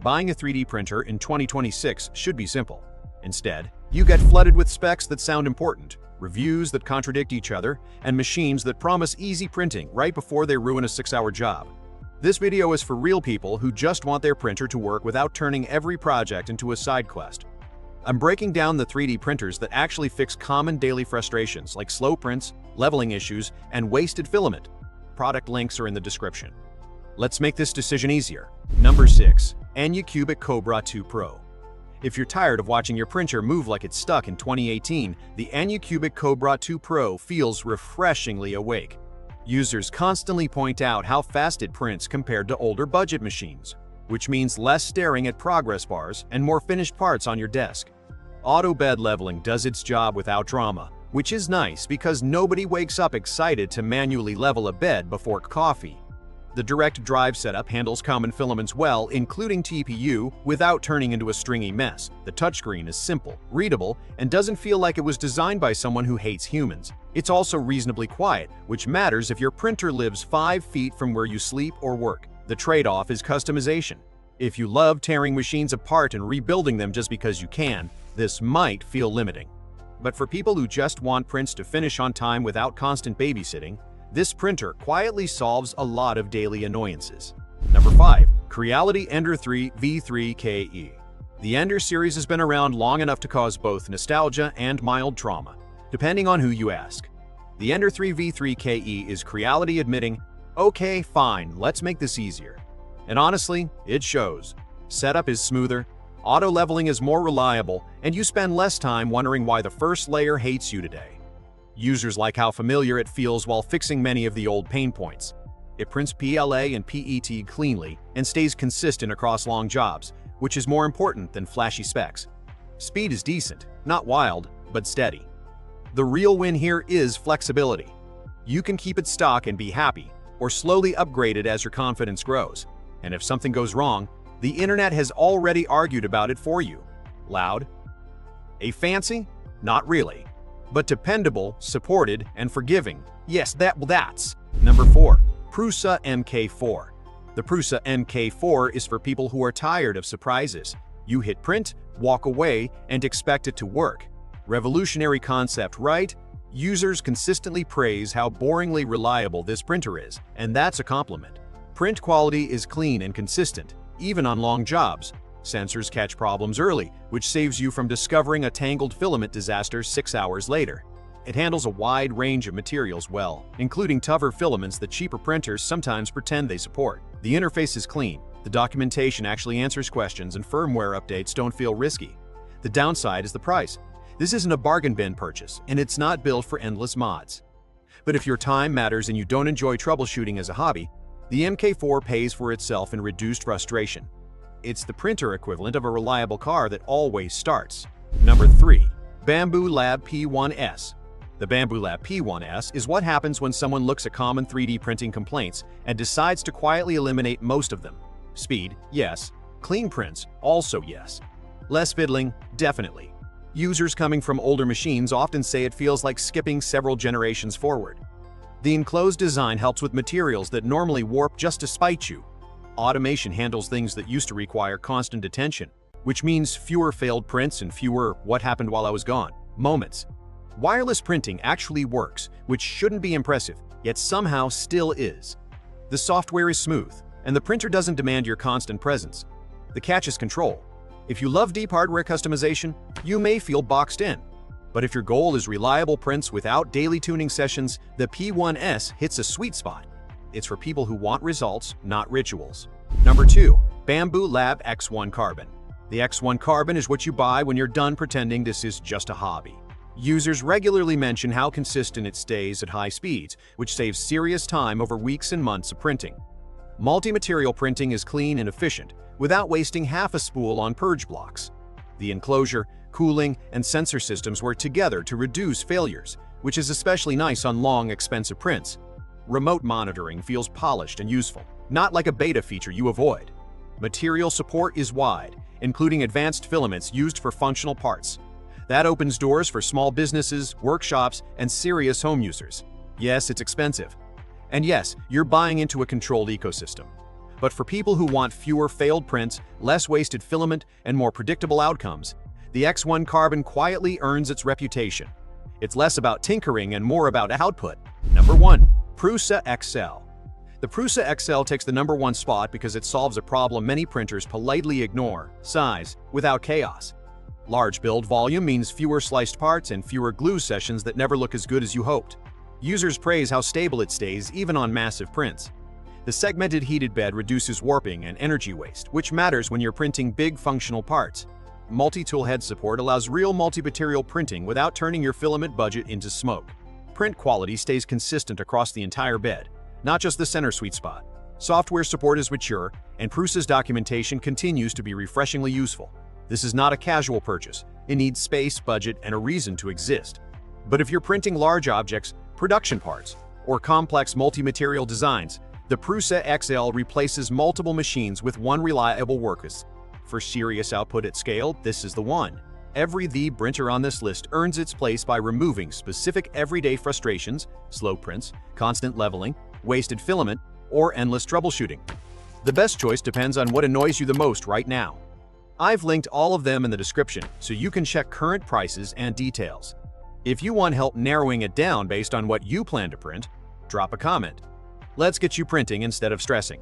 Buying a 3D printer in 2026 should be simple. Instead, you get flooded with specs that sound important, reviews that contradict each other, and machines that promise easy printing right before they ruin a 6-hour job. This video is for real people who just want their printer to work without turning every project into a side quest. I'm breaking down the 3D printers that actually fix common daily frustrations like slow prints, leveling issues, and wasted filament. Product links are in the description. Let's make this decision easier. Number 6. Anycubic Kobra 2 Pro. If you're tired of watching your printer move like it's stuck in 2018, the Anycubic Kobra 2 Pro feels refreshingly awake. Users constantly point out how fast it prints compared to older budget machines, which means less staring at progress bars and more finished parts on your desk. Auto bed leveling does its job without drama, which is nice because nobody wakes up excited to manually level a bed before coffee. The direct drive setup handles common filaments well, including TPU, without turning into a stringy mess. The touchscreen is simple, readable, and doesn't feel like it was designed by someone who hates humans. It's also reasonably quiet, which matters if your printer lives 5 feet from where you sleep or work. The trade-off is customization. If you love tearing machines apart and rebuilding them just because you can, this might feel limiting. But for people who just want prints to finish on time without constant babysitting, this printer quietly solves a lot of daily annoyances. Number 5. Creality Ender 3 V3KE. The Ender series has been around long enough to cause both nostalgia and mild trauma, depending on who you ask. The Ender 3 V3KE is Creality admitting, "Okay, fine, let's make this easier." And honestly, it shows. Setup is smoother, auto leveling is more reliable, and you spend less time wondering why the first layer hates you today. Users like how familiar it feels while fixing many of the old pain points. It prints PLA and PET cleanly and stays consistent across long jobs, which is more important than flashy specs. Speed is decent, not wild, but steady. The real win here is flexibility. You can keep it stock and be happy, or slowly upgrade it as your confidence grows. And if something goes wrong, the internet has already argued about it for you. Loud? A fancy? Not really. But dependable, supported, and forgiving. Yes, that's. Number 4. Prusa MK4. The Prusa MK4 is for people who are tired of surprises. You hit print, walk away, and expect it to work. Revolutionary concept, right? Users consistently praise how boringly reliable this printer is, and that's a compliment. Print quality is clean and consistent, even on long jobs. Sensors catch problems early, which saves you from discovering a tangled filament disaster 6 hours later. It handles a wide range of materials well, including tougher filaments that cheaper printers sometimes pretend they support. The interface is clean, the documentation actually answers questions, and firmware updates don't feel risky. The downside is the price. This isn't a bargain bin purchase, and it's not built for endless mods. But if your time matters and you don't enjoy troubleshooting as a hobby, the MK4 pays for itself in reduced frustration. It's the printer equivalent of a reliable car that always starts. Number 3. Bambu Lab P1S. The Bambu Lab P1S is what happens when someone looks at common 3D printing complaints and decides to quietly eliminate most of them. Speed, yes. Clean prints, also yes. Less fiddling, definitely. Users coming from older machines often say it feels like skipping several generations forward. The enclosed design helps with materials that normally warp just to spite you. Automation handles things that used to require constant attention, which means fewer failed prints and fewer "what happened while I was gone" moments. Wireless printing actually works, which shouldn't be impressive, yet somehow still is. The software is smooth, and the printer doesn't demand your constant presence. The catch is control. If you love deep hardware customization, you may feel boxed in. But if your goal is reliable prints without daily tuning sessions, the P1S hits a sweet spot. It's for people who want results, not rituals. Number 2. Bambu Lab X1 Carbon. The X1 Carbon is what you buy when you're done pretending this is just a hobby. Users regularly mention how consistent it stays at high speeds, which saves serious time over weeks and months of printing. Multi-material printing is clean and efficient, without wasting half a spool on purge blocks. The enclosure, cooling, and sensor systems work together to reduce failures, which is especially nice on long, expensive prints. Remote monitoring feels polished and useful, not like a beta feature you avoid. Material support is wide, including advanced filaments used for functional parts. That opens doors for small businesses, workshops, and serious home users. Yes, it's expensive. And yes, you're buying into a controlled ecosystem. But for people who want fewer failed prints, less wasted filament, and more predictable outcomes, the X1 Carbon quietly earns its reputation. It's less about tinkering and more about output. Number 1. Prusa XL. The Prusa XL takes the number 1 spot because it solves a problem many printers politely ignore: size, without chaos. Large build volume means fewer sliced parts and fewer glue sessions that never look as good as you hoped. Users praise how stable it stays even on massive prints. The segmented heated bed reduces warping and energy waste, which matters when you're printing big functional parts. Multi-tool head support allows real multi-material printing without turning your filament budget into smoke. Print quality stays consistent across the entire bed, not just the center sweet spot. Software support is mature, and Prusa's documentation continues to be refreshingly useful. This is not a casual purchase. It needs space, budget, and a reason to exist. But if you're printing large objects, production parts, or complex multi-material designs, the Prusa XL replaces multiple machines with one reliable workhorse. For serious output at scale, this is the one. Every printer on this list earns its place by removing specific everyday frustrations, slow prints, constant leveling, wasted filament, or endless troubleshooting. The best choice depends on what annoys you the most right now. I've linked all of them in the description so you can check current prices and details. If you want help narrowing it down based on what you plan to print, drop a comment. Let's get you printing instead of stressing.